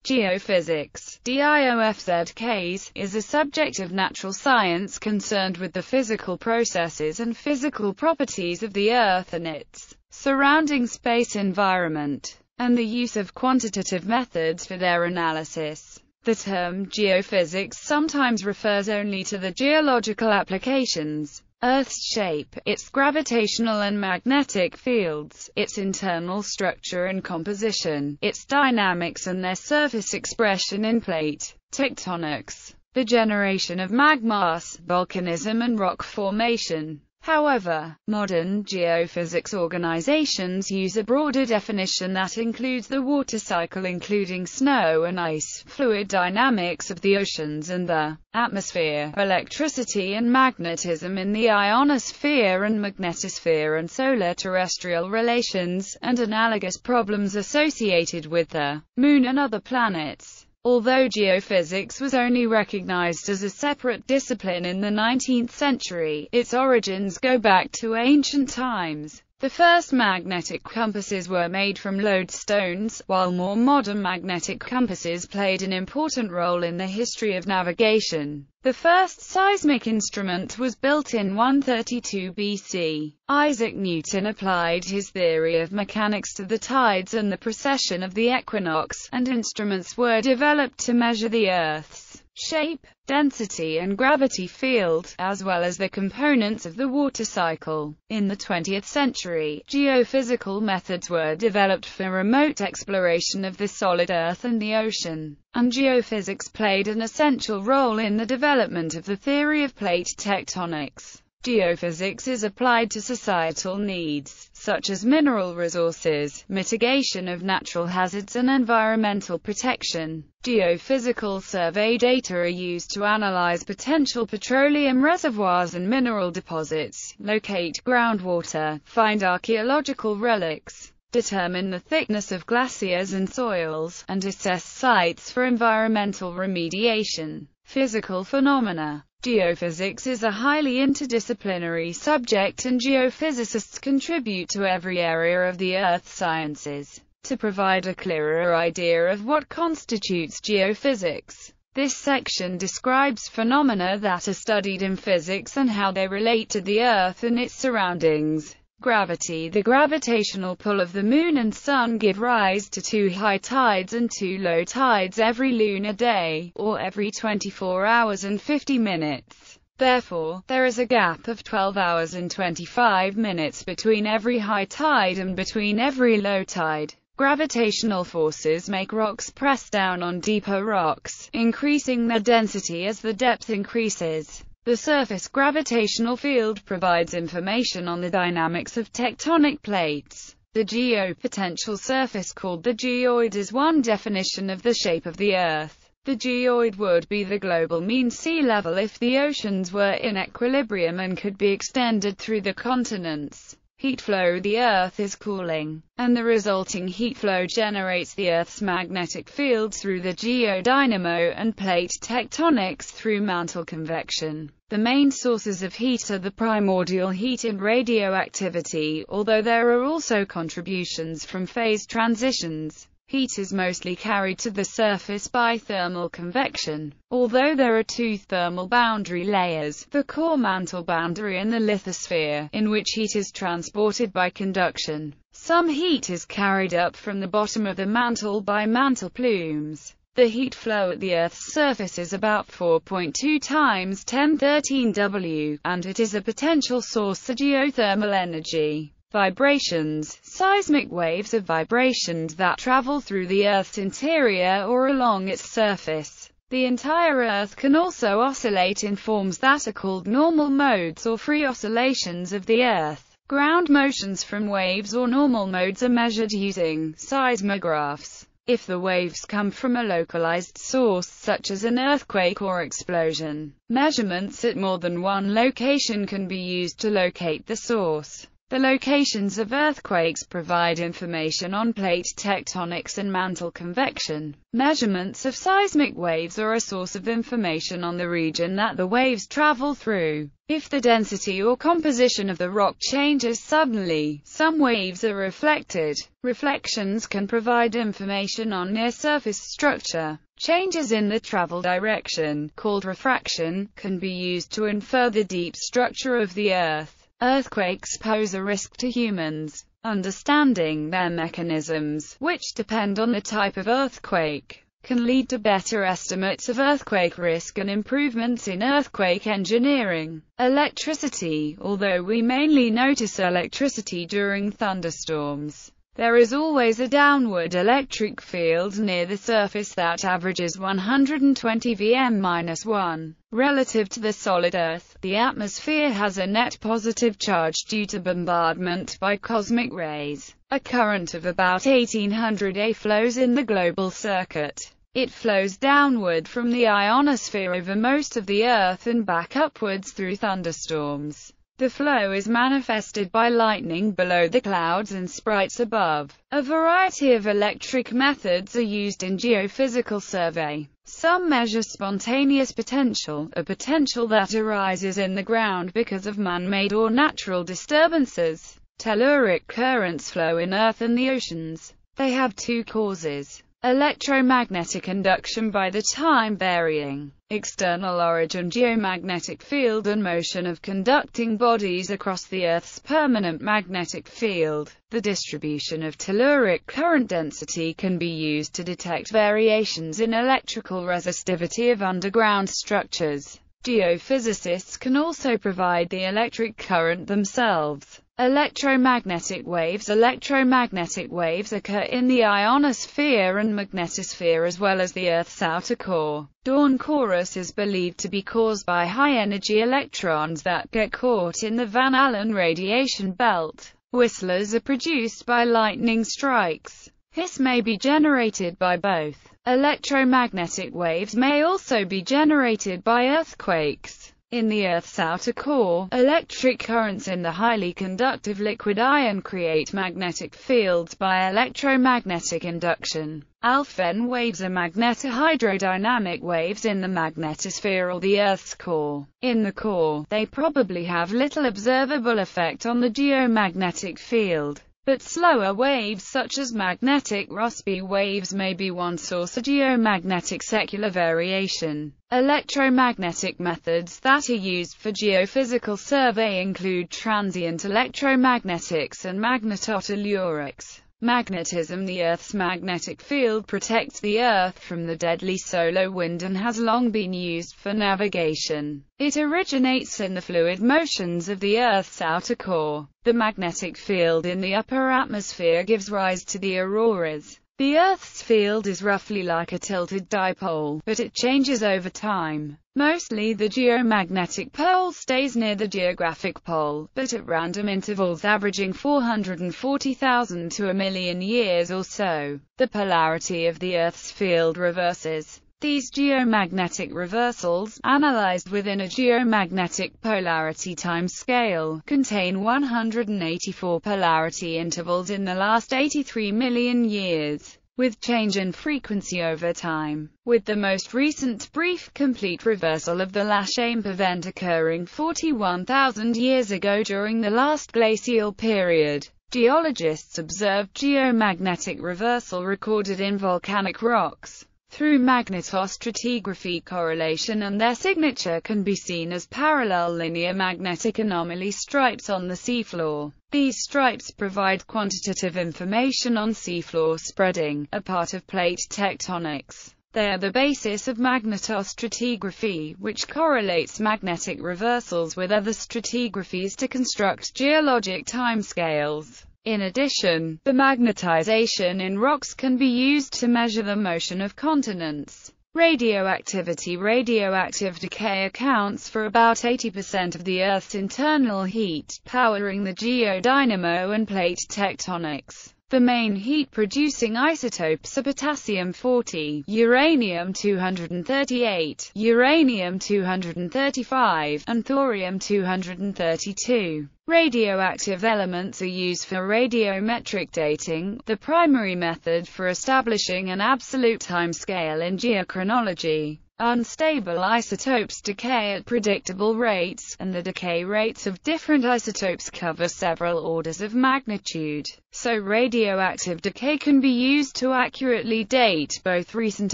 Geophysics, dʒiːoʊfɪzɪks, is a subject of natural science concerned with the physical processes and physical properties of the Earth and its surrounding space environment, and the use of quantitative methods for their analysis. The term geophysics sometimes refers only to the geological applications: Earth's shape, its gravitational and magnetic fields, its internal structure and composition, its dynamics and their surface expression in plate tectonics, the generation of magmas, volcanism and rock formation. However, modern geophysics organizations use a broader definition that includes the water cycle, including snow and ice, fluid dynamics of the oceans and the atmosphere, electricity and magnetism in the ionosphere and magnetosphere, and solar-terrestrial relations, and analogous problems associated with the Moon and other planets. Although geophysics was only recognized as a separate discipline in the 19th century, its origins go back to ancient times. The first magnetic compasses were made from lodestones, while more modern magnetic compasses played an important role in the history of navigation. The first seismic instrument was built in 132 BC. Isaac Newton applied his theory of mechanics to the tides and the precession of the equinox, and instruments were developed to measure the Earth's shape, density and gravity field, as well as the components of the water cycle. In the 20th century, geophysical methods were developed for remote exploration of the solid Earth and the ocean, and geophysics played an essential role in the development of the theory of plate tectonics. Geophysics is applied to societal needs, such as mineral resources, mitigation of natural hazards and environmental protection. Geophysical survey data are used to analyze potential petroleum reservoirs and mineral deposits, locate groundwater, find archaeological relics, determine the thickness of glaciers and soils, and assess sites for environmental remediation. Physical phenomena. Geophysics is a highly interdisciplinary subject, and geophysicists contribute to every area of the earth sciences. To provide a clearer idea of what constitutes geophysics, this section describes phenomena that are studied in physics and how they relate to the Earth and its surroundings. Gravity. The gravitational pull of the Moon and Sun give rise to 2 high tides and 2 low tides every lunar day, or every 24 hours and 50 minutes. Therefore, there is a gap of 12 hours and 25 minutes between every high tide and between every low tide. Gravitational forces make rocks press down on deeper rocks, increasing their density as the depth increases. The surface gravitational field provides information on the dynamics of tectonic plates. The geopotential surface, called the geoid, is one definition of the shape of the Earth. The geoid would be the global mean sea level if the oceans were in equilibrium and could be extended through the continents. Heat flow. The Earth is cooling, and the resulting heat flow generates the Earth's magnetic field through the geodynamo, and plate tectonics through mantle convection. The main sources of heat are the primordial heat and radioactivity, although there are also contributions from phase transitions. Heat is mostly carried to the surface by thermal convection. Although there are 2 thermal boundary layers, the core mantle boundary and the lithosphere, in which heat is transported by conduction, some heat is carried up from the bottom of the mantle by mantle plumes. The heat flow at the Earth's surface is about 4.2 times 10^13 W, and it is a potential source of geothermal energy. Vibrations. Seismic waves are vibrations that travel through the Earth's interior or along its surface. The entire Earth can also oscillate in forms that are called normal modes or free oscillations of the Earth. Ground motions from waves or normal modes are measured using seismographs. If the waves come from a localized source, such as an earthquake or explosion, measurements at more than one location can be used to locate the source. The locations of earthquakes provide information on plate tectonics and mantle convection. Measurements of seismic waves are a source of information on the region that the waves travel through. If the density or composition of the rock changes suddenly, some waves are reflected. Reflections can provide information on near-surface structure. Changes in the travel direction, called refraction, can be used to infer the deep structure of the Earth. Earthquakes pose a risk to humans. Understanding their mechanisms, which depend on the type of earthquake, can lead to better estimates of earthquake risk and improvements in earthquake engineering. Electricity. Although we mainly notice electricity during thunderstorms, there is always a downward electric field near the surface that averages 120 Vm-1. Relative to the solid Earth, the atmosphere has a net positive charge due to bombardment by cosmic rays. A current of about 1800 A flows in the global circuit. It flows downward from the ionosphere over most of the Earth and back upwards through thunderstorms. The flow is manifested by lightning below the clouds and sprites above. A variety of electric methods are used in geophysical survey. Some measure spontaneous potential, a potential that arises in the ground because of man-made or natural disturbances. Telluric currents flow in Earth and the oceans. They have two causes: electromagnetic induction by the time-varying external origin geomagnetic field and motion of conducting bodies across the Earth's permanent magnetic field. The distribution of telluric current density can be used to detect variations in electrical resistivity of underground structures. Geophysicists can also provide the electric current themselves. Electromagnetic waves. Electromagnetic waves occur in the ionosphere and magnetosphere as well as the Earth's outer core. Dawn chorus is believed to be caused by high-energy electrons that get caught in the Van Allen radiation belt. Whistlers are produced by lightning strikes. Hiss may be generated by both. Electromagnetic waves may also be generated by earthquakes. In the Earth's outer core, electric currents in the highly conductive liquid iron create magnetic fields by electromagnetic induction. Alphen waves are magnetohydrodynamic waves in the magnetosphere or the Earth's core. In the core, they probably have little observable effect on the geomagnetic field. But slower waves such as magnetic Rossby waves may be one source of geomagnetic secular variation. Electromagnetic methods that are used for geophysical survey include transient electromagnetics and magnetotellurics. Magnetism. The Earth's magnetic field protects the Earth from the deadly solar wind and has long been used for navigation. It originates in the fluid motions of the Earth's outer core. The magnetic field in the upper atmosphere gives rise to the auroras. The Earth's field is roughly like a tilted dipole, but it changes over time. Mostly the geomagnetic pole stays near the geographic pole, but at random intervals averaging 440,000 to a million years or so, the polarity of the Earth's field reverses. These geomagnetic reversals, analyzed within a geomagnetic polarity time scale, contain 184 polarity intervals in the last 83 million years, with change in frequency over time, with the most recent brief complete reversal of the Lashamp event occurring 41,000 years ago during the last glacial period. Geologists observed geomagnetic reversal recorded in volcanic rocks through magnetostratigraphy. Correlation and their signature can be seen as parallel linear magnetic anomaly stripes on the seafloor. These stripes provide quantitative information on seafloor spreading, a part of plate tectonics. They are the basis of magnetostratigraphy, which correlates magnetic reversals with other stratigraphies to construct geologic timescales. In addition, the magnetization in rocks can be used to measure the motion of continents. Radioactivity. Radioactive decay accounts for about 80% of the Earth's internal heat, powering the geodynamo and plate tectonics. The main heat-producing isotopes are potassium-40, uranium-238, uranium-235, and thorium-232. Radioactive elements are used for radiometric dating, the primary method for establishing an absolute timescale in geochronology. Unstable isotopes decay at predictable rates, and the decay rates of different isotopes cover several orders of magnitude. So radioactive decay can be used to accurately date both recent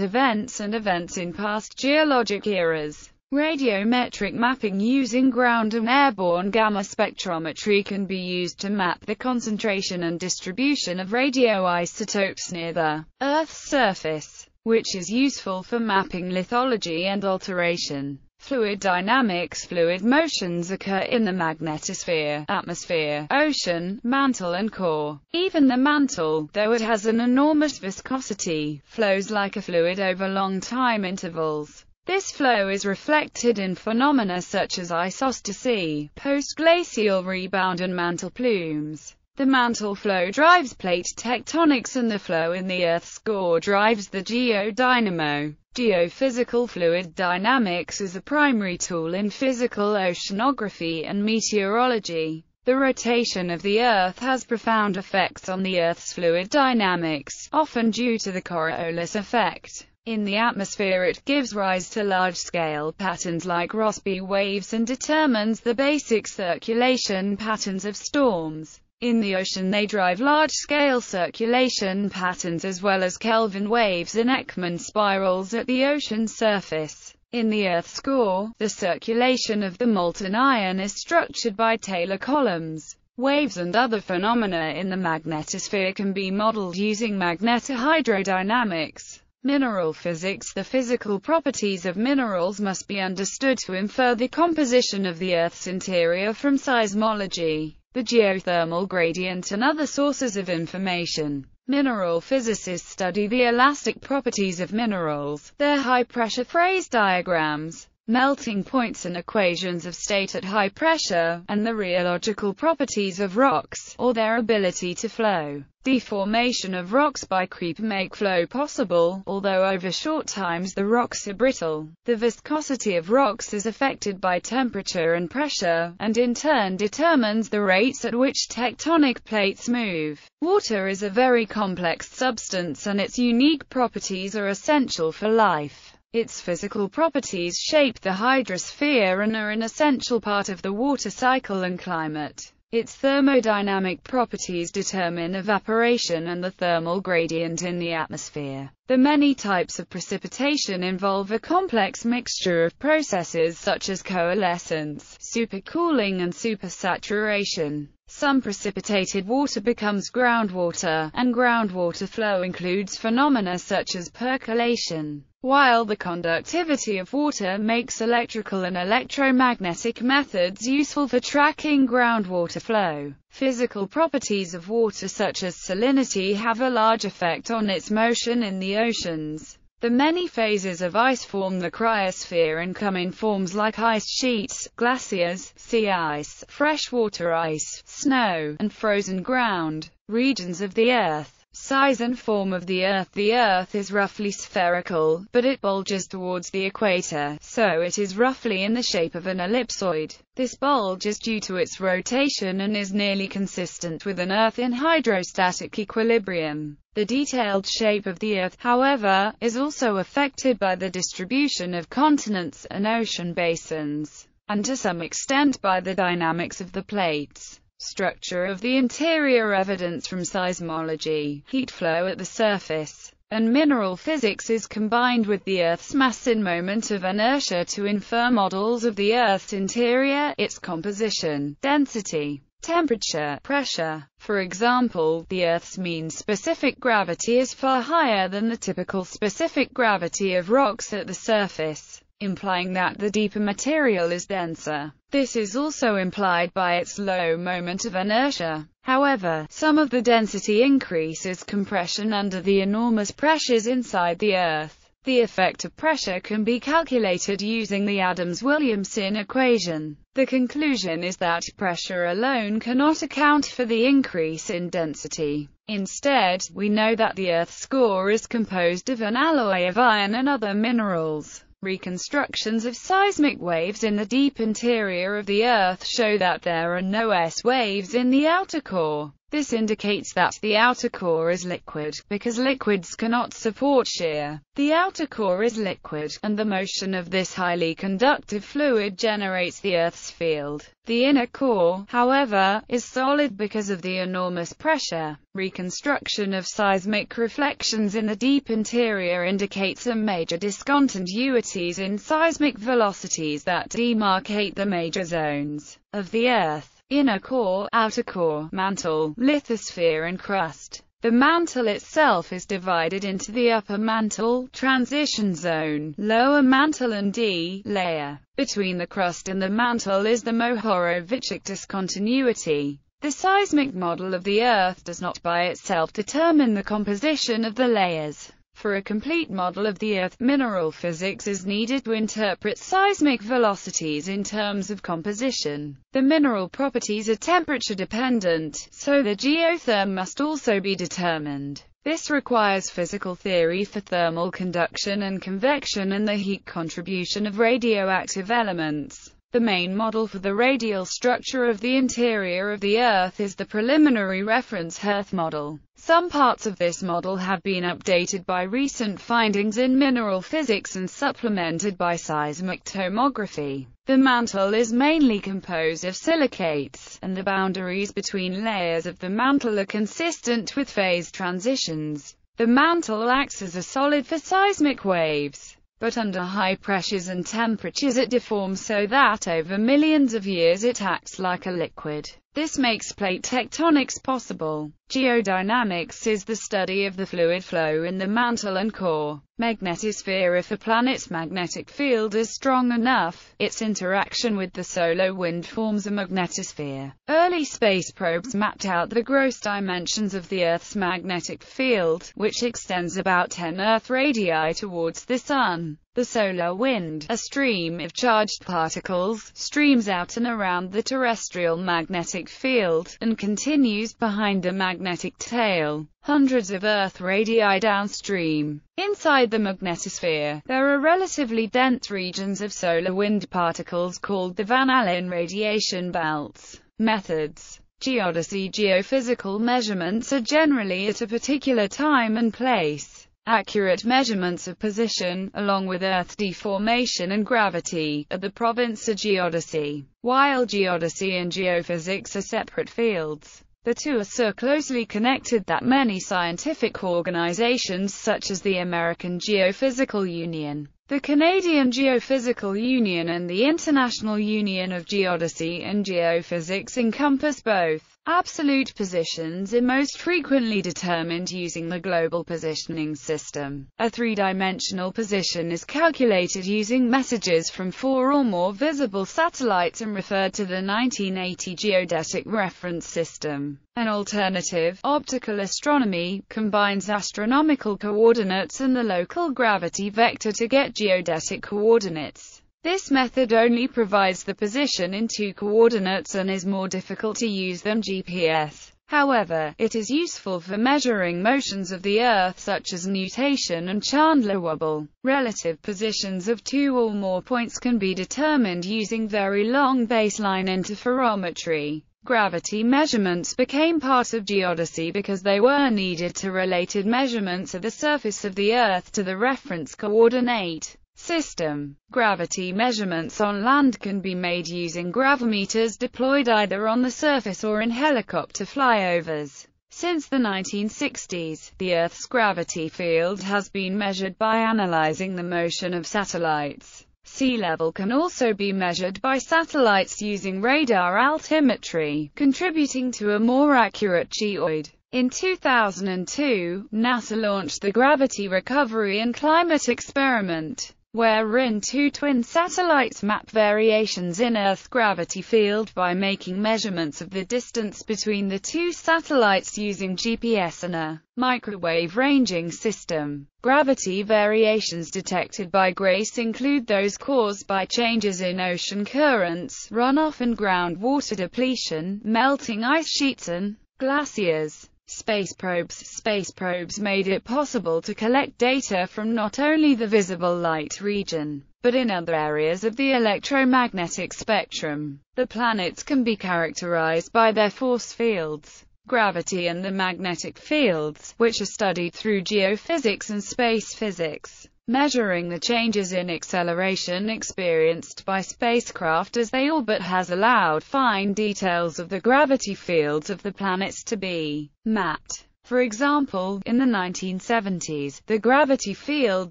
events and events in past geologic eras. Radiometric mapping using ground and airborne gamma spectrometry can be used to map the concentration and distribution of radioisotopes near the Earth's surface, which is useful for mapping lithology and alteration. Fluid dynamics. Fluid motions occur in the magnetosphere, atmosphere, ocean, mantle and core. Even the mantle, though it has an enormous viscosity, flows like a fluid over long time intervals. This flow is reflected in phenomena such as isostasy, post-glacial rebound and mantle plumes. The mantle flow drives plate tectonics and the flow in the Earth's core drives the geodynamo. Geophysical fluid dynamics is a primary tool in physical oceanography and meteorology. The rotation of the Earth has profound effects on the Earth's fluid dynamics, often due to the Coriolis effect. In the atmosphere it gives rise to large-scale patterns like Rossby waves and determines the basic circulation patterns of storms. In the ocean they drive large-scale circulation patterns as well as Kelvin waves and Ekman spirals at the ocean surface. In the Earth's core, the circulation of the molten iron is structured by Taylor columns. Waves and other phenomena in the magnetosphere can be modeled using magnetohydrodynamics. Mineral physics. The physical properties of minerals must be understood to infer the composition of the Earth's interior from seismology, the geothermal gradient and other sources of information. Mineral physicists study the elastic properties of minerals, their high-pressure phase diagrams, melting points and equations of state at high pressure, and the rheological properties of rocks, or their ability to flow. Deformation of rocks by creep make flow possible, although over short times the rocks are brittle. The viscosity of rocks is affected by temperature and pressure, and in turn determines the rates at which tectonic plates move. Water is a very complex substance and its unique properties are essential for life. Its physical properties shape the hydrosphere and are an essential part of the water cycle and climate. Its thermodynamic properties determine evaporation and the thermal gradient in the atmosphere. The many types of precipitation involve a complex mixture of processes such as coalescence, supercooling and supersaturation. Some precipitated water becomes groundwater, and groundwater flow includes phenomena such as percolation, while the conductivity of water makes electrical and electromagnetic methods useful for tracking groundwater flow. Physical properties of water such as salinity have a large effect on its motion in the oceans. The many phases of ice form the cryosphere and come in forms like ice sheets, glaciers, sea ice, freshwater ice, snow, and frozen ground. Regions of the Earth. Size and form of the Earth. The Earth is roughly spherical, but it bulges towards the equator, so it is roughly in the shape of an ellipsoid. This bulge is due to its rotation and is nearly consistent with an Earth in hydrostatic equilibrium. The detailed shape of the Earth, however, is also affected by the distribution of continents and ocean basins, and to some extent by the dynamics of the plates. Structure of the interior. Evidence from seismology, heat flow at the surface, and mineral physics is combined with the Earth's mass in moment of inertia to infer models of the Earth's interior, its composition, density, temperature, pressure. For example, the Earth's mean specific gravity is far higher than the typical specific gravity of rocks at the surface, implying that the deeper material is denser. This is also implied by its low moment of inertia. However, some of the density increase is compression under the enormous pressures inside the Earth. The effect of pressure can be calculated using the Adams-Williamson equation. The conclusion is that pressure alone cannot account for the increase in density. Instead, we know that the Earth's core is composed of an alloy of iron and other minerals. Reconstructions of seismic waves in the deep interior of the Earth show that there are no S waves in the outer core. This indicates that the outer core is liquid, because liquids cannot support shear. The outer core is liquid, and the motion of this highly conductive fluid generates the Earth's field. The inner core, however, is solid because of the enormous pressure. Reconstruction of seismic reflections in the deep interior indicates some major discontinuities in seismic velocities that demarcate the major zones of the Earth: inner core, outer core, mantle, lithosphere and crust. The mantle itself is divided into the upper mantle, transition zone, lower mantle and D layer. Between the crust and the mantle is the Mohorovičić discontinuity. The seismic model of the Earth does not by itself determine the composition of the layers. For a complete model of the Earth, mineral physics is needed to interpret seismic velocities in terms of composition. The mineral properties are temperature-dependent, so the geotherm must also be determined. This requires physical theory for thermal conduction and convection and the heat contribution of radioactive elements. The main model for the radial structure of the interior of the Earth is the preliminary reference Earth model. Some parts of this model have been updated by recent findings in mineral physics and supplemented by seismic tomography. The mantle is mainly composed of silicates, and the boundaries between layers of the mantle are consistent with phase transitions. The mantle acts as a solid for seismic waves, but under high pressures and temperatures it deforms so that over millions of years it acts like a liquid. This makes plate tectonics possible. Geodynamics is the study of the fluid flow in the mantle and core. Magnetosphere: if a planet's magnetic field is strong enough, its interaction with the solar wind forms a magnetosphere. Early space probes mapped out the gross dimensions of the Earth's magnetic field, which extends about 10 Earth radii towards the Sun. The solar wind, a stream of charged particles, streams out and around the terrestrial magnetic field, and continues behind the magnetic tail, hundreds of Earth radii downstream. Inside the magnetosphere, there are relatively dense regions of solar wind particles called the Van Allen radiation belts. Methods: geodesy. Geophysical measurements are generally at a particular time and place. Accurate measurements of position, along with Earth deformation and gravity, are the province of geodesy. While geodesy and geophysics are separate fields, the two are so closely connected that many scientific organizations such as the American Geophysical Union, the Canadian Geophysical Union and the International Union of Geodesy and Geophysics encompass both. Absolute positions are most frequently determined using the Global Positioning System. A three-dimensional position is calculated using messages from 4 or more visible satellites and referred to the 1980 Geodetic Reference System. An alternative, optical astronomy, combines astronomical coordinates and the local gravity vector to get geodetic coordinates. This method only provides the position in 2 coordinates and is more difficult to use than GPS. However, it is useful for measuring motions of the Earth such as nutation and Chandler wobble. Relative positions of 2 or more points can be determined using very long baseline interferometry. Gravity measurements became part of geodesy because they were needed to related measurements of the surface of the Earth to the reference coordinate system. Gravity measurements on land can be made using gravimeters deployed either on the surface or in helicopter flyovers. Since the 1960s, the Earth's gravity field has been measured by analyzing the motion of satellites. Sea level can also be measured by satellites using radar altimetry, contributing to a more accurate geoid. In 2002, NASA launched the Gravity Recovery and Climate Experiment, wherein two twin satellites map variations in Earth's gravity field by making measurements of the distance between the two satellites using GPS and a microwave ranging system. Gravity variations detected by GRACE include those caused by changes in ocean currents, runoff and groundwater depletion, melting ice sheets and glaciers. Space probes made it possible to collect data from not only the visible light region, but in other areas of the electromagnetic spectrum. The planets can be characterized by their force fields, gravity and the magnetic fields, which are studied through geophysics and space physics, measuring the changes in acceleration experienced by spacecraft as they orbit has allowed fine details of the gravity fields of the planets to be mapped. For example, in the 1970s, the gravity field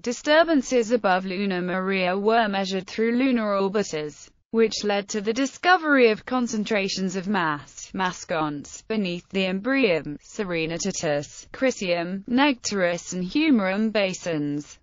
disturbances above Luna Maria were measured through lunar orbiters, which led to the discovery of concentrations of mascons beneath the Imbrium, Serenitatis, Crisium, Nectaris and Humorum basins.